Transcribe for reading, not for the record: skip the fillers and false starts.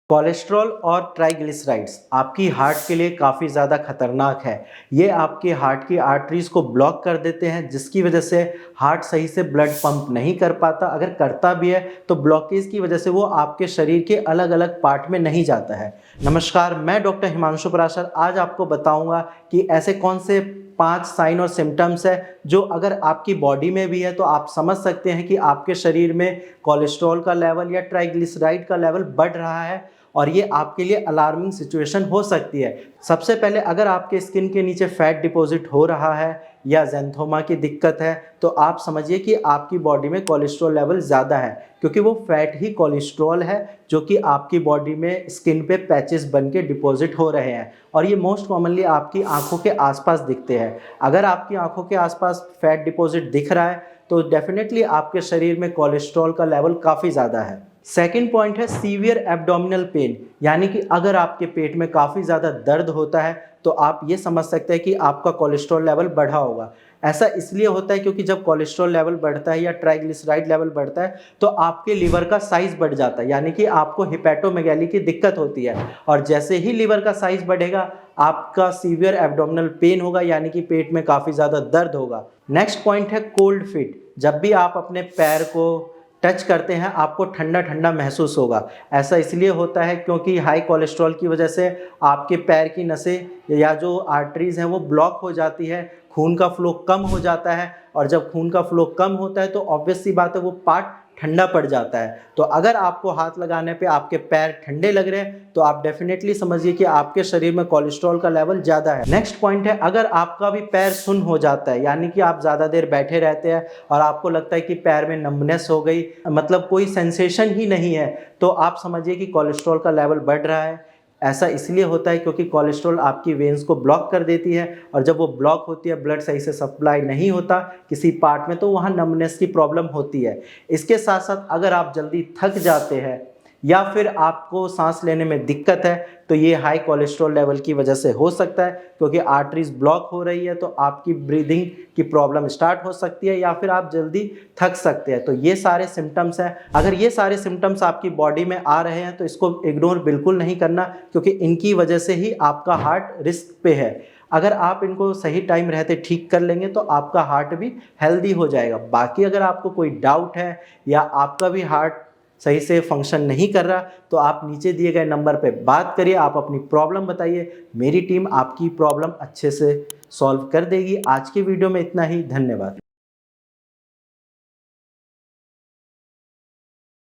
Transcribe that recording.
Cholesterol और triglycerides आपकी heart के लिए काफ़ी ज़्यादा खतरनाक है। ये आपके हार्ट की आर्टरीज़ को ब्लॉक कर देते हैं, जिसकी वजह से हार्ट सही से ब्लड पंप नहीं कर पाता। अगर करता भी है तो ब्लॉकेज की वजह से वो आपके शरीर के अलग अलग पार्ट में नहीं जाता है। नमस्कार, मैं डॉक्टर हिमांशु पराशर आज आपको बताऊंगा कि ऐसे कौन से 5 साइन और सिम्टम्स है जो अगर आपकी बॉडी में भी है तो आप समझ सकते हैं कि आपके शरीर में कोलेस्ट्रॉल का लेवल या ट्राइग्लिसराइड का लेवल बढ़ रहा है और ये आपके लिए अलार्मिंग सिचुएशन हो सकती है। सबसे पहले अगर आपके स्किन के नीचे फैट डिपॉजिट हो रहा है या ज़ैंथोमा की दिक्कत है तो आप समझिए कि आपकी बॉडी में कोलेस्ट्रॉल लेवल ज़्यादा है, क्योंकि वो फैट ही कोलेस्ट्रॉल है जो कि आपकी बॉडी में स्किन पे पैचेस बन के डिपॉजिट हो रहे हैं और ये मोस्ट कॉमनली आपकी आंखों के आसपास दिखते हैं। अगर आपकी आंखों के आसपास फैट डिपॉजिट दिख रहा है तो डेफिनेटली आपके शरीर में कोलेस्ट्रॉल का लेवल काफ़ी ज़्यादा है। सेकेंड पॉइंट है सीवियर एब्डोमिनल पेन, यानी कि अगर आपके पेट में काफ़ी ज़्यादा दर्द होता है तो आप ये समझ सकते हैं कि आपका कोलेस्ट्रॉल लेवल बढ़ा होगा। ऐसा इसलिए होता है क्योंकि जब कोलेस्ट्रॉल लेवल बढ़ता है या ट्राइग्लिसराइड लेवल बढ़ता है तो आपके लीवर का साइज बढ़ जाता है, यानी कि आपको हिपैटोमेगैली की दिक्कत होती है और जैसे ही लीवर का साइज बढ़ेगा आपका सीवियर एब्डोमिनल पेन होगा, यानी कि पेट में काफ़ी ज़्यादा दर्द होगा। नेक्स्ट पॉइंट है कोल्ड फीट। जब भी आप अपने पैर को टच करते हैं आपको ठंडा ठंडा महसूस होगा। ऐसा इसलिए होता है क्योंकि हाई कोलेस्ट्रॉल की वजह से आपके पैर की नसें या जो आर्टरीज़ हैं वो ब्लॉक हो जाती है, खून का फ्लो कम हो जाता है और जब खून का फ्लो कम होता है तो ऑब्वियस सी बात है वो पार्ट ठंडा पड़ जाता है। तो अगर आपको हाथ लगाने पे आपके पैर ठंडे लग रहे हैं तो आप डेफिनेटली समझिए कि आपके शरीर में कोलेस्ट्रॉल का लेवल ज़्यादा है। नेक्स्ट पॉइंट है अगर आपका भी पैर सुन्न हो जाता है, यानी कि आप ज़्यादा देर बैठे रहते हैं और आपको लगता है कि पैर में नंबनेस हो गई, मतलब कोई सेंसेशन ही नहीं है, तो आप समझिए कि कोलेस्ट्रॉल का लेवल बढ़ रहा है। ऐसा इसलिए होता है क्योंकि कोलेस्ट्रॉल आपकी वेन्स को ब्लॉक कर देती है और जब वो ब्लॉक होती है ब्लड सही से सप्लाई नहीं होता किसी पार्ट में तो वहाँ नंबनेस की प्रॉब्लम होती है। इसके साथ साथ अगर आप जल्दी थक जाते हैं या फिर आपको सांस लेने में दिक्कत है तो ये हाई कोलेस्ट्रॉल लेवल की वजह से हो सकता है, क्योंकि आर्टरीज ब्लॉक हो रही है तो आपकी ब्रीदिंग की प्रॉब्लम स्टार्ट हो सकती है या फिर आप जल्दी थक सकते हैं। तो ये सारे सिम्टम्स हैं। अगर ये सारे सिम्टम्स आपकी बॉडी में आ रहे हैं तो इसको इग्नोर बिल्कुल नहीं करना, क्योंकि इनकी वजह से ही आपका हार्ट रिस्क पे है। अगर आप इनको सही टाइम रहते ठीक कर लेंगे तो आपका हार्ट भी हेल्दी हो जाएगा। बाकी अगर आपको कोई डाउट है या आपका भी हार्ट सही से फंक्शन नहीं कर रहा तो आप नीचे दिए गए नंबर पे बात करिए, आप अपनी प्रॉब्लम बताइए, मेरी टीम आपकी प्रॉब्लम अच्छे से सॉल्व कर देगी। आज की वीडियो में इतना ही, धन्यवाद।